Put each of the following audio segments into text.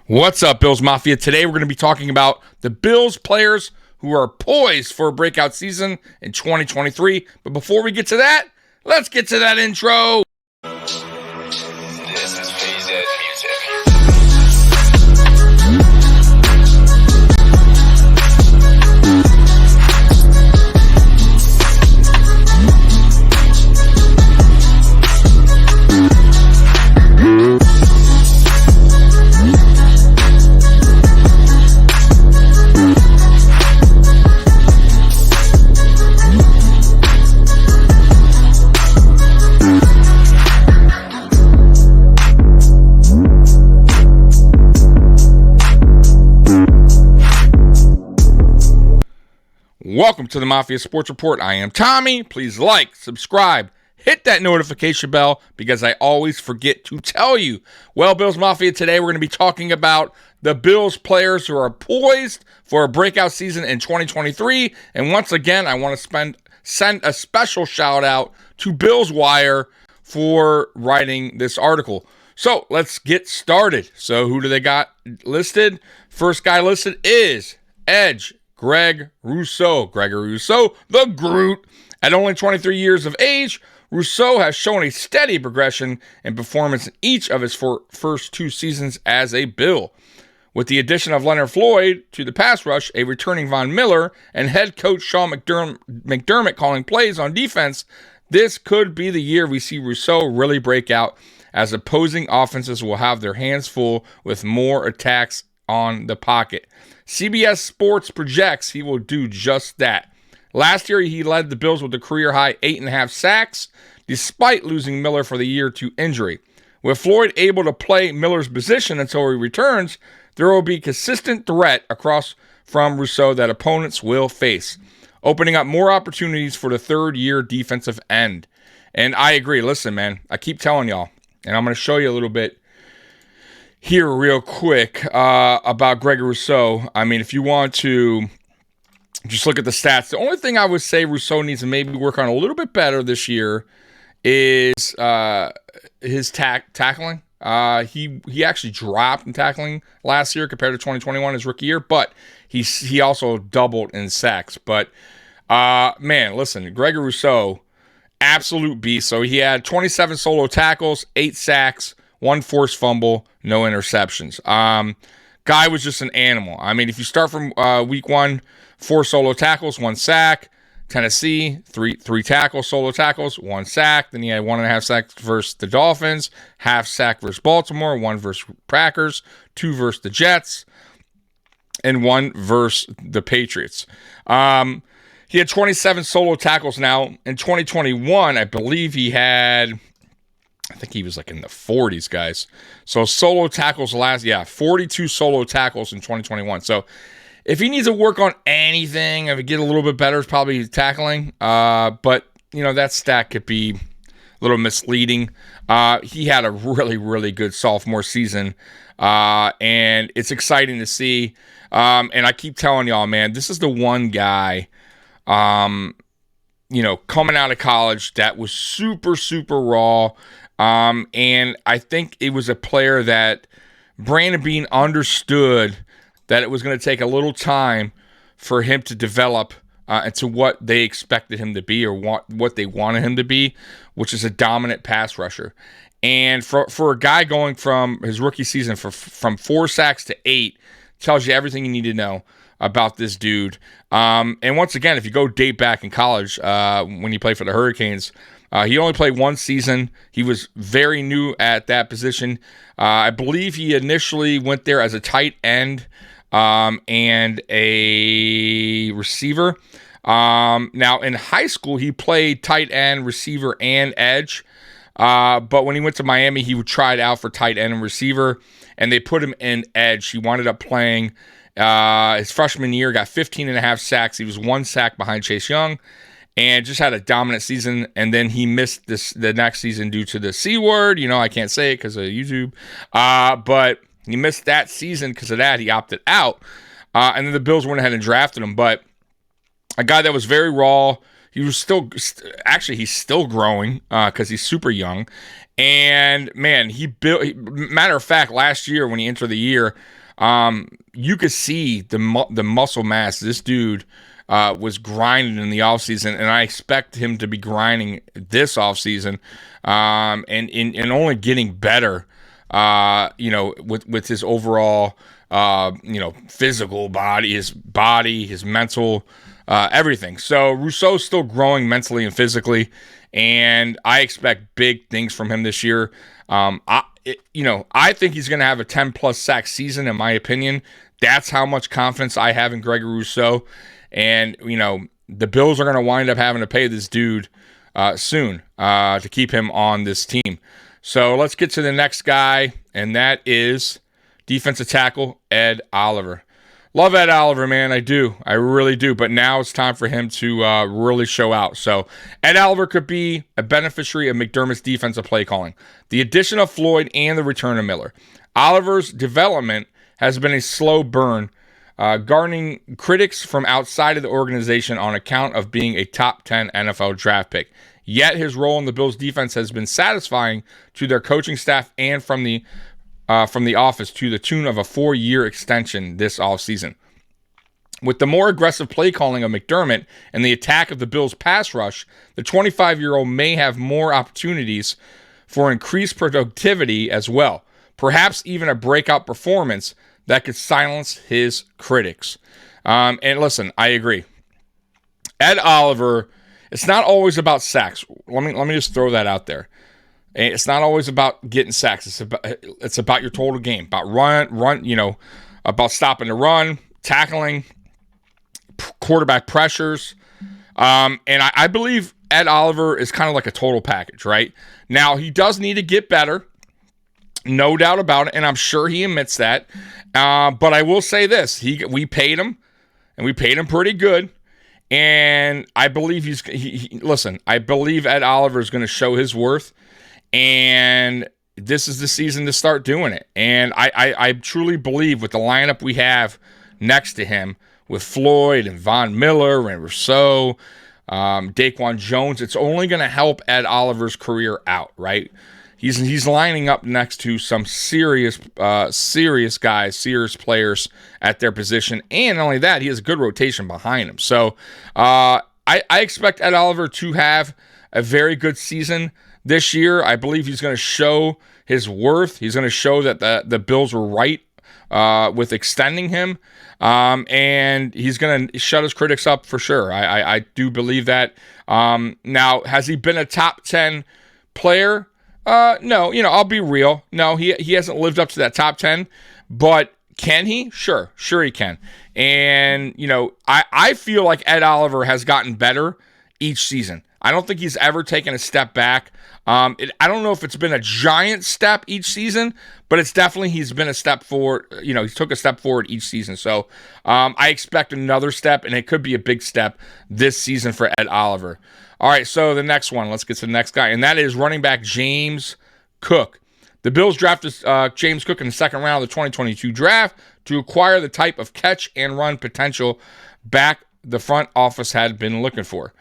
What's up, Bills Mafia? Today we're going to be talking about the Bills players who are poised for a breakout season in 2023. But before we get to that, let's get to that intro. This is Poised music. Welcome to the Mafia Sports Report. I am Tommy. Please like, subscribe, hit that notification bell because I always forget to tell you. Well, Bills Mafia, today we're going to be talking about the Bills players who are poised for a breakout season in 2023. And once again, I want to send a special shout out to Bills Wire for writing this article. So let's get started. So who do they got listed? First guy listed is Edge Gregory Rousseau, the Groot. At only 23 years of age, Rousseau has shown a steady progression in performance in each of his first two seasons as a Bill. With the addition of Leonard Floyd to the pass rush, a returning Von Miller, and head coach Sean McDermott calling plays on defense, this could be the year we see Rousseau really break out, as opposing offenses will have their hands full with more attacks on the pocket. CBS Sports projects he will do just that. Last year, he led the Bills with a career-high 8.5 sacks, despite losing Miller for the year to injury. With Floyd able to play Miller's position until he returns, there will be consistent threat across from Rousseau that opponents will face, opening up more opportunities for the third-year defensive end. And I agree. Listen, man, I keep telling y'all, and I'm going to show you a little bit here real quick about Gregory Rousseau. I mean, if you want to just look at the stats, the only thing I would say Rousseau needs to maybe work on a little bit better this year is his tackling. He actually dropped in tackling last year compared to 2021, his rookie year, but he also doubled in sacks. But man, listen, Gregory Rousseau, absolute beast. So he had 27 solo tackles, 8 sacks, 1 forced fumble, no interceptions. Guy was just an animal. I mean, if you start from week 1, 4 solo tackles, 1 sack. Tennessee, three tackles, solo tackles, 1 sack. Then he had 1.5 sacks versus the Dolphins, half sack versus Baltimore, 1 versus Packers, 2 versus the Jets, and 1 versus the Patriots. He had 27 solo tackles. Now, in 2021, I believe he had, I think he was like in the 40s, guys. So solo tackles 42 solo tackles in 2021. So if he needs to work on anything, if he get a little bit better, it's probably tackling. But, you know, that stat could be a little misleading. He had a really, really good sophomore season. And it's exciting to see. And I keep telling y'all, man, this is the one guy, you know, coming out of college that was super, super raw. And I think it was a player that Brandon Beane understood that it was going to take a little time for him to develop into what they expected him to be, or what they wanted him to be, which is a dominant pass rusher. And for a guy going from his rookie season from 4 sacks to 8 tells you everything you need to know about this dude. And once again, if you go date back in college, when he played for the Hurricanes, he only played 1 season. He was very new at that position. I believe he initially went there as a tight end and a receiver. Now, in high school, he played tight end, receiver, and edge. But when he went to Miami, he tried out for tight end and receiver, and they put him in edge. He wound up playing his freshman year, got 15.5 sacks. He was 1 sack behind Chase Young, and just had a dominant season. And then he missed the next season due to the C word. You know, I can't say it because of YouTube. But he missed that season because of that. He opted out. And then the Bills went ahead and drafted him. But a guy that was very raw. He was actually, he's still growing because he's super young. And man, matter of fact, last year when he entered the year, you could see the muscle mass. This dude was grinding in the offseason, and I expect him to be grinding this offseason, and only getting better, with his overall, physical body, his mental, everything. So Rousseau's still growing mentally and physically, and I expect big things from him this year. I think he's going to have a 10-plus sack season, in my opinion. That's how much confidence I have in Gregory Rousseau. And, the Bills are going to wind up having to pay this dude soon to keep him on this team. So let's get to the next guy, and that is defensive tackle Ed Oliver. Love Ed Oliver, man. I do. I really do. But now it's time for him to really show out. So Ed Oliver could be a beneficiary of McDermott's defensive play calling. The addition of Floyd and the return of Miller. Oliver's development has been a slow burn, garnering critics from outside of the organization on account of being a top 10 NFL draft pick. Yet his role in the Bills' defense has been satisfying to their coaching staff and from the office, to the tune of a 4-year extension this offseason. With the more aggressive play calling of McDermott and the attack of the Bills' pass rush, the 25-year-old may have more opportunities for increased productivity as well. Perhaps even a breakout performance that could silence his critics. And listen, I agree. Ed Oliver, it's not always about sacks. Let me just throw that out there. It's not always about getting sacks. It's about your total game, about run, about stopping the run, tackling, quarterback pressures. And I believe Ed Oliver is kind of like a total package, right? Now, he does need to get better, no doubt about it, and I'm sure he admits that. But I will say this: we paid him, and we paid him pretty good. And I believe listen. I believe Ed Oliver is going to show his worth. And this is the season to start doing it. And I truly believe with the lineup we have next to him, with Floyd and Von Miller and Rousseau, Daquan Jones, it's only going to help Ed Oliver's career out, right? He's lining up next to some serious guys, serious players at their position. And not only that, he has a good rotation behind him. So I expect Ed Oliver to have a very good season this year. I believe he's going to show his worth. He's going to show that the Bills were right with extending him. And he's going to shut his critics up for sure. I do believe that. Now, has he been a top 10 player? No, I'll be real. No, he hasn't lived up to that top 10, but can he? Sure he can. And, I feel like Ed Oliver has gotten better each season. I don't think he's ever taken a step back. I don't know if it's been a giant step each season, but he's been a step forward. He took a step forward each season. So I expect another step, and it could be a big step this season for Ed Oliver. All right, so the next one. Let's get to the next guy, and that is running back James Cook. The Bills drafted James Cook in the second round of the 2022 draft to acquire the type of catch and run potential back the front office had been looking for.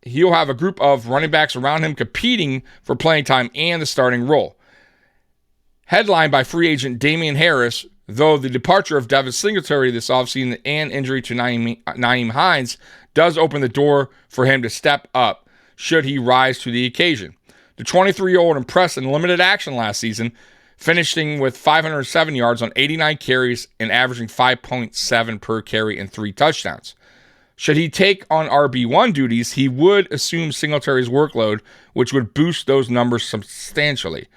He'll have a group of running backs around him competing for playing time and the starting role. Headlined by free agent Damian Harris, though the departure of Devin Singletary this offseason and injury to Nyheim Hines does open the door for him to step up should he rise to the occasion. The 23-year-old impressed in limited action last season, finishing with 507 yards on 89 carries and averaging 5.7 per carry and 3 touchdowns. Should he take on RB1 duties, he would assume Singletary's workload, which would boost those numbers substantially.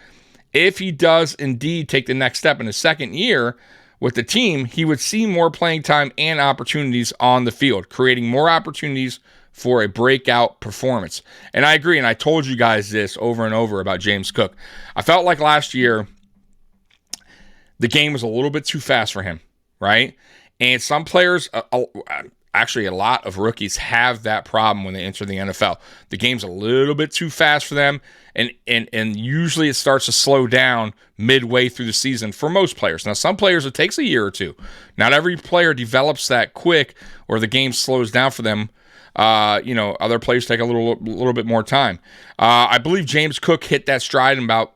If he does indeed take the next step in his second year with the team, he would see more playing time and opportunities on the field, creating more opportunities for a breakout performance. And I agree, and I told you guys this over and over about James Cook. I felt like last year the game was a little bit too fast for him, right? And some players... Actually, a lot of rookies have that problem when they enter the NFL. The game's a little bit too fast for them, and usually it starts to slow down midway through the season for most players. Now, some players, it takes a year or two. Not every player develops that quick, or the game slows down for them Other players take a little bit more time. I believe James Cook hit that stride in about,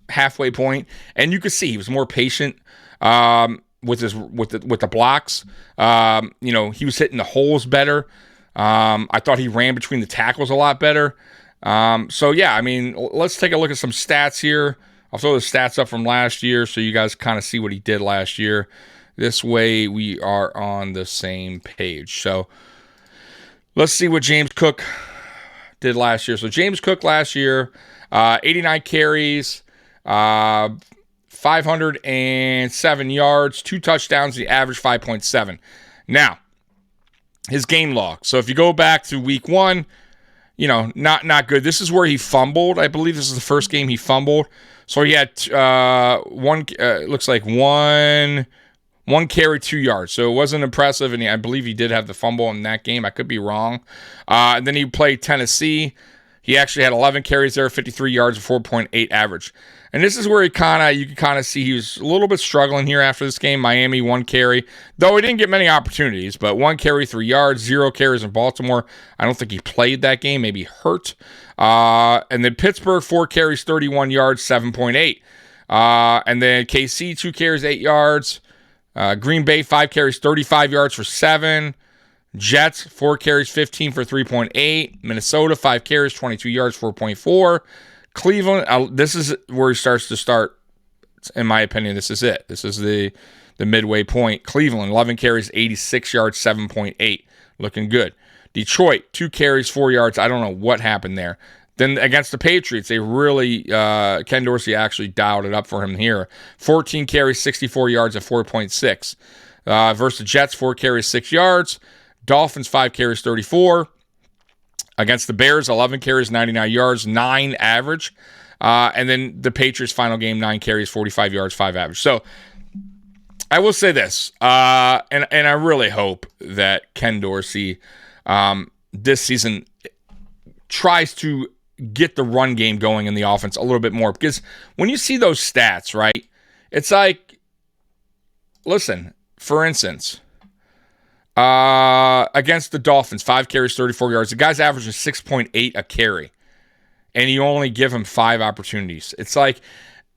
halfway point, and you could see he was more patient with the blocks. He was hitting the holes better. I thought he ran between the tackles a lot better. Let's take a look at some stats here. I'll throw the stats up from last year so you guys kind of see what he did last year. This way we are on the same page. So let's see what James Cook did last year. So James Cook last year, 89 carries, 507 yards, 2 touchdowns, the average 5.7. Now, his game log. So if you go back to week 1, not good. This is where he fumbled. I believe this is the first game he fumbled. So he had one carry, 2 yards. So it wasn't impressive, and I believe he did have the fumble in that game. I could be wrong. And then he played Tennessee. He actually had 11 carries there, 53 yards, 4.8 average. And this is where you can kind of see he was a little bit struggling here after this game. Miami, 1 carry, though he didn't get many opportunities, but 1 carry, 3 yards, 0 carries in Baltimore. I don't think he played that game, maybe hurt. And then Pittsburgh, 4 carries, 31 yards, 7.8. And then KC, 2 carries, 8 yards. Green Bay, 5 carries, 35 yards for 7. Jets, 4 carries, 15 for 3.8. Minnesota, 5 carries, 22 yards, 4.4. Cleveland, this is where he starts to start. In my opinion, this is it. This is the midway point. Cleveland, 11 carries, 86 yards, 7.8. Looking good. Detroit, 2 carries, 4 yards. I don't know what happened there. Then against the Patriots, they really, Ken Dorsey actually dialed it up for him here. 14 carries, 64 yards at 4.6. Versus the Jets, 4 carries, 6 yards. Dolphins, 5 carries, 34. Against the Bears, 11 carries, 99 yards, 9 average. And then the Patriots' final game, 9 carries, 45 yards, 5 average. So I will say this, and I really hope that Ken Dorsey this season tries to get the run game going in the offense a little bit more. Because when you see those stats, right, it's like, listen, for instance, against the Dolphins, 5 carries, 34 yards. The guy's averaging 6.8 a carry, and you only give him 5 opportunities. It's like,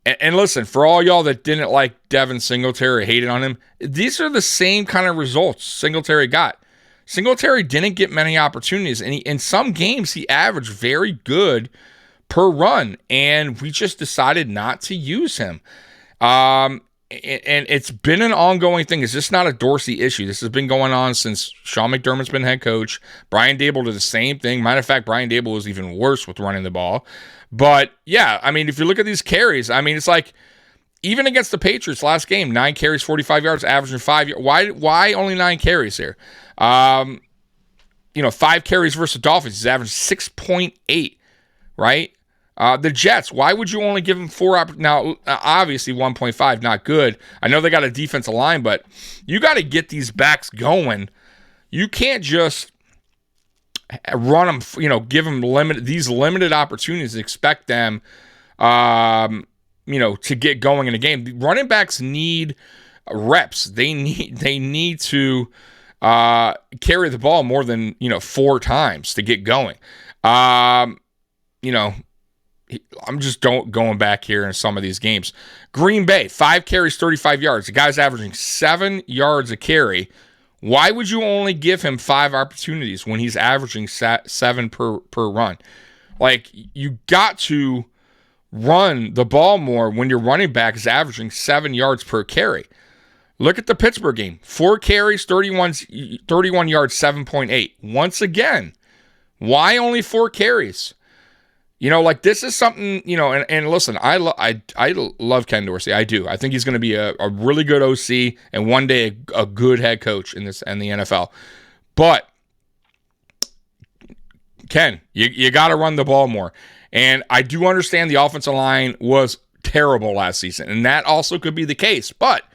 and listen, for all y'all that didn't like Devin Singletary or hated on him, these are the same kind of results Singletary got. Singletary didn't get many opportunities, and in some games he averaged very good per run, and we just decided not to use him. And it's been an ongoing thing. It's just not a Dorsey issue. This has been going on since Sean McDermott's been head coach. Brian Daboll did the same thing. Matter of fact, Brian Daboll was even worse with running the ball. But, yeah, if you look at these carries, it's like, even against the Patriots last game, 9 carries, 45 yards, averaging 5 yards. Why only 9 carries here? 5 carries versus the Dolphins. He's averaging 6.8, right? The Jets, why would you only give them 4 Now, obviously 1.5, not good. I know they got a defensive line, but you got to get these backs going. You can't just run them, give them these limited opportunities and expect them, to get going in a game. The running backs need reps. They need to carry the ball more than 4 times to get going. I'm just going back here in some of these games. Green Bay, 5 carries, 35 yards. The guy's averaging 7 yards a carry. Why would you only give him 5 opportunities when he's averaging 7 per run? Like, you got to run the ball more when your running back is averaging 7 yards per carry. Look at the Pittsburgh game. 4 carries, 31 yards, 7.8. Once again, why only 4 carries? This is something, and listen, I love Ken Dorsey. I do. I think he's going to be a really good OC and one day a good head coach in the NFL. But, Ken, you got to run the ball more. And I do understand the offensive line was terrible last season, and that also could be the case. But,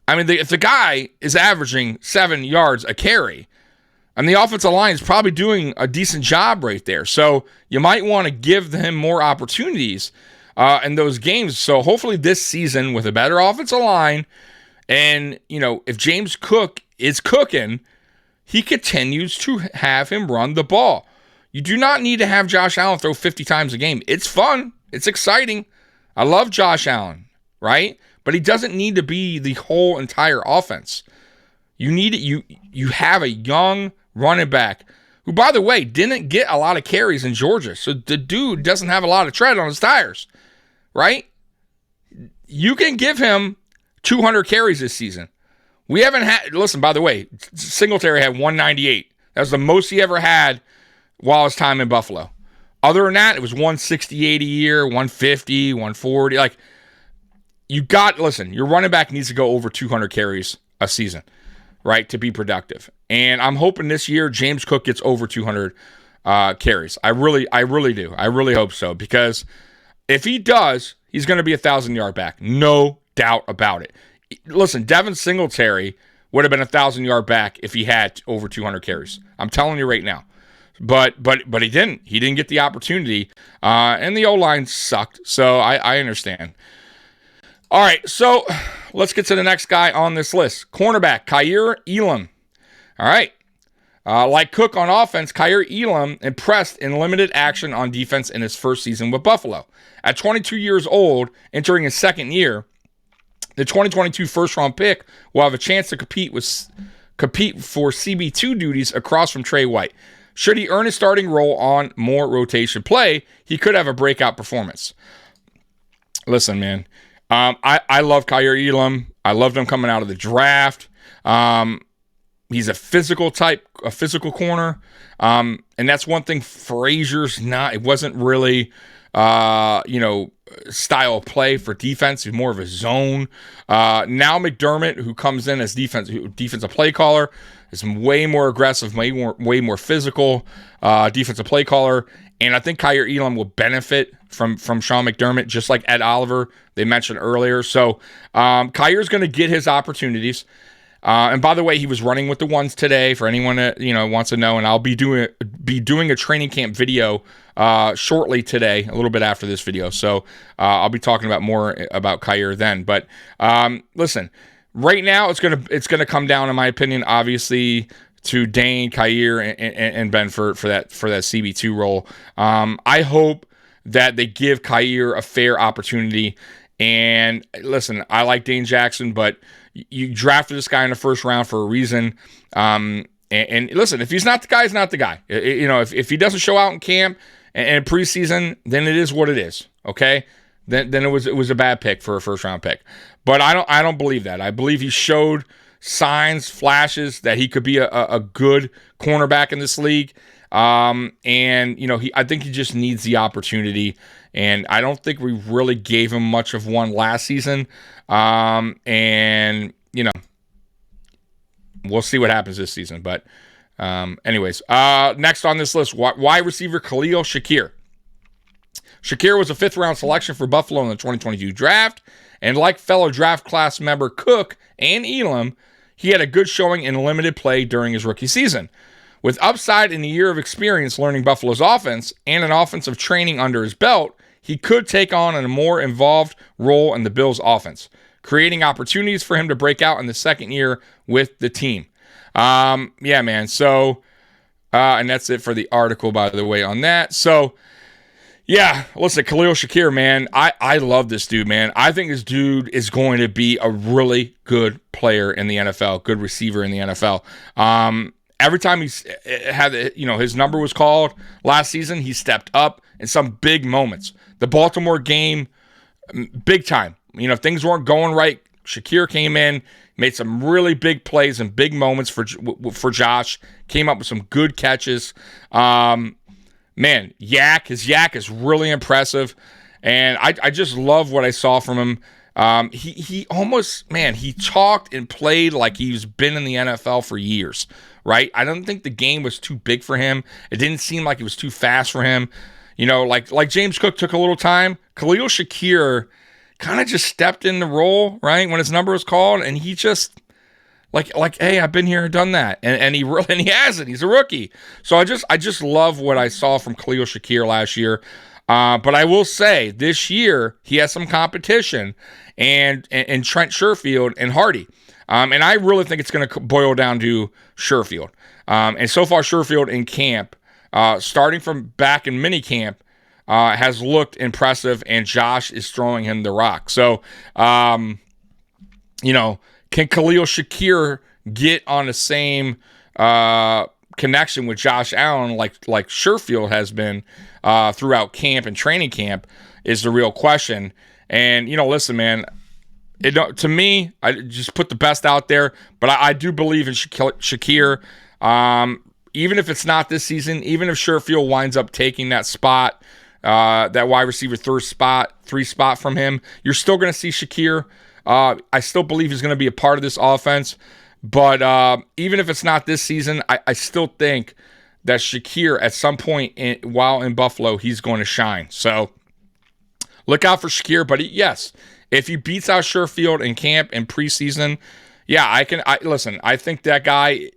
if the guy is averaging 7 yards a carry, and the offensive line is probably doing a decent job right there. So you might want to give him more opportunities in those games. So hopefully this season with a better offensive line, and, if James Cook is cooking, he continues to have him run the ball. You do not need to have Josh Allen throw 50 times a game. It's fun. It's exciting. I love Josh Allen, right? But he doesn't need to be the whole entire offense. You have a young running back who, by the way, didn't get a lot of carries in Georgia. So the dude doesn't have a lot of tread on his tires, right? You can give him 200 carries this season. We haven't had, listen, by the way, Singletary had 198. That was the most he ever had while his time in Buffalo. Other than that, it was 168 a year, 150, 140. Like, your running back needs to go over 200 carries a season, right, to be productive. And I'm hoping this year James Cook gets over 200 carries. I really do. I really hope so, because if he does, he's going to be a 1,000-yard back. No doubt about it. Listen, Devin Singletary would have been a 1,000-yard back if he had over 200 carries. I'm telling you right now. But he didn't. He didn't get the opportunity, and the O-line sucked. So I understand. All right, so let's get to the next guy on this list. Cornerback, Kaiir Elam. All right. Like Cook on offense, Kaiir Elam impressed in limited action on defense in his first season with Buffalo. At 22 years old, entering his second year, the 2022 first-round pick will have a chance to compete for CB2 duties across from Trey White. Should he earn a starting role on more rotation play, he could have a breakout performance. Listen, man, I love Kaiir Elam. I loved him coming out of the draft. He's a physical corner. And that's one thing Frazier's not. It wasn't really, style of play for defense. He's more of a zone. Now McDermott, who comes in as defensive play caller, is way more aggressive, way more physical defensive play caller. And I think Kaiir Elam will benefit from Sean McDermott, just like Ed Oliver they mentioned earlier. So Kair's going to get his opportunities. And by the way, he was running with the ones today for anyone that wants to know. And I'll be doing a training camp video shortly today, a little bit after this video. So I'll be talking about more about Kaiir then. But listen, right now it's gonna come down, in my opinion, obviously, to Dane, Kaiir, and Ben for that CB2 role. I hope that they give Kaiir a fair opportunity. And listen, I like Dane Jackson, but you drafted this guy in the first round for a reason. And listen, if he's not the guy, he's not the guy. If he doesn't show out in camp and preseason, then it is what it is. Okay, then it was a bad pick for a first round pick. But I don't believe that. I believe he showed signs, flashes that he could be a good cornerback in this league. I think he just needs the opportunity. And I don't think we really gave him much of one last season. We'll see what happens this season. But next on this list, wide receiver Khalil Shakir. Shakir was a fifth-round selection for Buffalo in the 2022 draft. And like fellow draft class member Cook and Elam, he had a good showing in limited play during his rookie season. With upside in a year of experience learning Buffalo's offense and an offensive training under his belt, he could take on a more involved role in the Bills' offense, creating opportunities for him to break out in the second year with the team. Man. So, and that's it for the article, by the way, on that. So, yeah, listen, Khalil Shakir, man, I love this dude, man. I think this dude is going to be a really good player in the NFL, good receiver in the NFL. Every time he's had, his number was called last season, he stepped up in some big moments. The Baltimore game, big time. If things weren't going right, Shakir came in, made some really big plays and big moments for Josh, came up with some good catches. His yak is really impressive, and I just love what I saw from him. He almost, he talked and played like he's been in the NFL for years, right? I don't think the game was too big for him. It didn't seem like it was too fast for him. Like James Cook took a little time. Khalil Shakir kind of just stepped in the role, right, when his number was called, and he just like, hey, I've been here and done that, and he hasn't. He's a rookie, so I just love what I saw from Khalil Shakir last year. But I will say this year he has some competition, and Trent Sherfield and Hardy. And I really think it's going to boil down to Sherfield. And so far, Sherfield in camp, starting from back in mini camp, has looked impressive, and Josh is throwing him the rock. So, can Khalil Shakir get on the same connection with Josh Allen like Sherfield has been throughout camp and training camp is the real question. And, listen, man, to me, I just put the best out there, but I do believe in Shakir. Even if it's not this season, even if Sherfield winds up taking that spot, that wide receiver three spot from him, you're still going to see Shakir. I still believe he's going to be a part of this offense. But even if it's not this season, I still think that Shakir at some point while in Buffalo, he's going to shine. So look out for Shakir. But yes, if he beats out Sherfield in camp and preseason, yeah, I think that guy,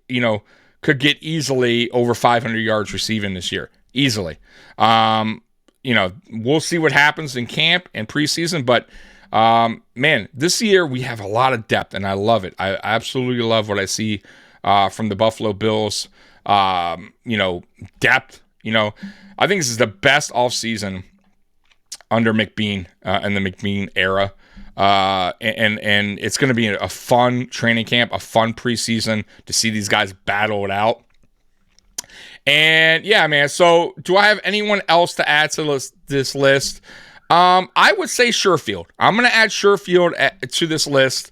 could get easily over 500 yards receiving this year. Easily. We'll see what happens in camp and preseason, but man, this year we have a lot of depth, and I love it. I absolutely love what I see from the Buffalo Bills. Depth. I think this is the best offseason under McBean in the McBean era. And it's going to be a fun training camp, a fun preseason to see these guys battle it out. And yeah, man. So do I have anyone else to add to this list? I would say Sherfield. I'm going to add Sherfield to this list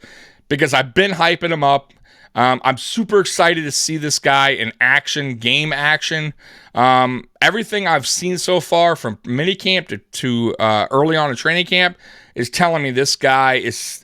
because I've been hyping him up. I'm super excited to see this guy in action, game action. Everything I've seen so far from minicamp to early on in training camp is telling me this guy is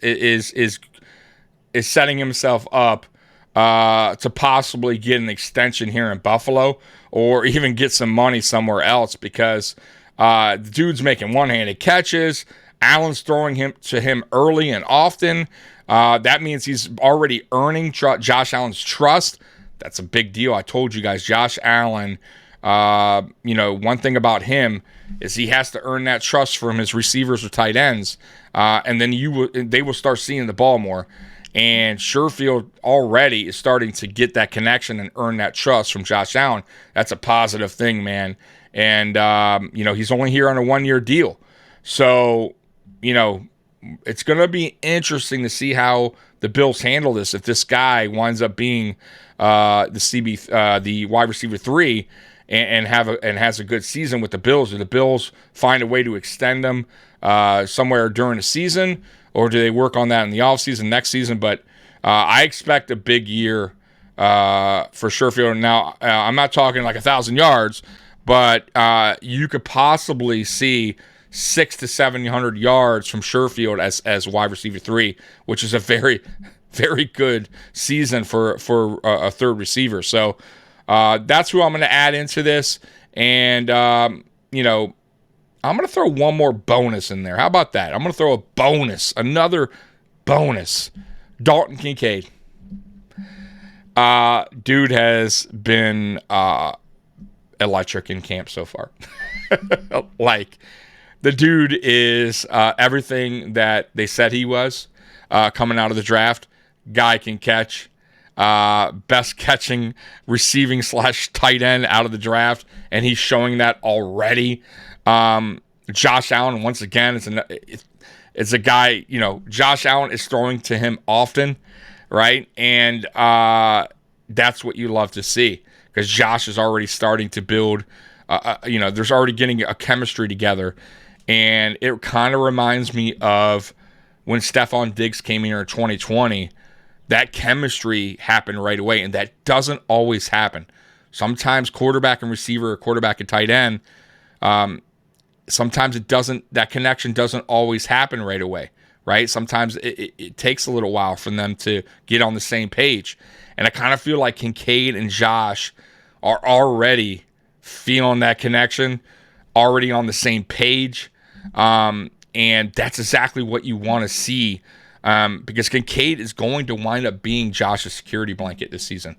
setting himself up to possibly get an extension here in Buffalo or even get some money somewhere else because the dude's making one-handed catches. Allen's throwing to him early and often. That means he's already earning Josh Allen's trust. That's a big deal. I told you guys, Josh Allen, one thing about him is he has to earn that trust from his receivers or tight ends, and then they will start seeing the ball more. And Sherfield already is starting to get that connection and earn that trust from Josh Allen. That's a positive thing, man. And, he's only here on a 1-year deal. So, it's going to be interesting to see how the Bills handle this if this guy winds up being the wide receiver 3 and has a good season with the Bills. Do the Bills find a way to extend them somewhere during the season, or do they work on that in the offseason next season? But I expect a big year for Sherfield. Now, I'm not talking like 1,000 yards, but you could possibly see 600 to 700 yards from Sherfield as wide receiver 3, which is a very, very good season for a third receiver. So that's who I'm going to add into this. And, I'm going to throw one more bonus in there. How about that? I'm going to throw another bonus. Dalton Kincaid. Dude has been electric in camp so far. The dude is everything that they said he was coming out of the draft. Guy can catch. Best catching receiving / tight end out of the draft, and he's showing that already. Josh Allen, once again, it's a guy, Josh Allen is throwing to him often, right? And that's what you love to see because Josh is already starting to build, there's already getting a chemistry together. And it kind of reminds me of when Stephon Diggs came here in 2020. That chemistry happened right away, and that doesn't always happen. Sometimes quarterback and receiver, or quarterback and tight end, sometimes that connection doesn't always happen right away, right? Sometimes it takes a little while for them to get on the same page. And I kind of feel like Kincaid and Josh are already feeling that connection, already on the same page. And that's exactly what you want to see because Kincaid is going to wind up being Josh's security blanket this season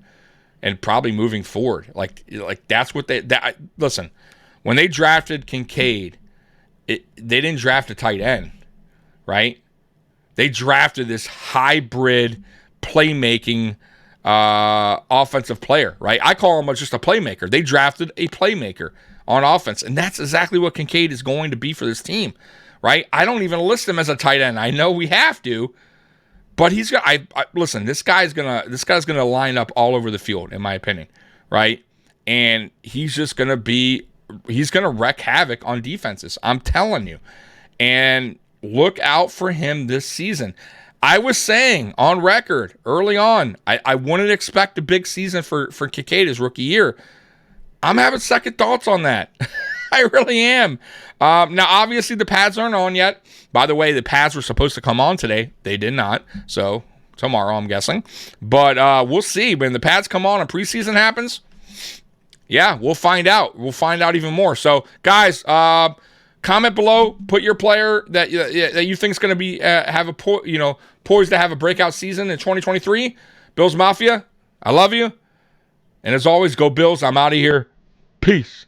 and probably moving forward. Like that's what listen, when they drafted Kincaid, they didn't draft a tight end, right? They drafted this hybrid playmaking offensive player, right? I call him just a playmaker. They drafted a playmaker on offense, and that's exactly what Kincaid is going to be for this team, right? I don't even list him as a tight end. I know we have to, but he's got. Listen. This guy's gonna line up all over the field, in my opinion, right? And he's just gonna be. He's gonna wreak havoc on defenses. I'm telling you. And look out for him this season. I was saying on record early on, I wouldn't expect a big season for Kincaid his rookie year. I'm having second thoughts on that. I really am. Now, obviously, the pads aren't on yet. By the way, the pads were supposed to come on today. They did not. So tomorrow, I'm guessing. But we'll see. When the pads come on and preseason happens, yeah, we'll find out. We'll find out even more. So, guys, comment below. Put your player that you think is going to be poised to have a breakout season in 2023. Bills Mafia, I love you. And as always, go Bills. I'm out of here. Peace.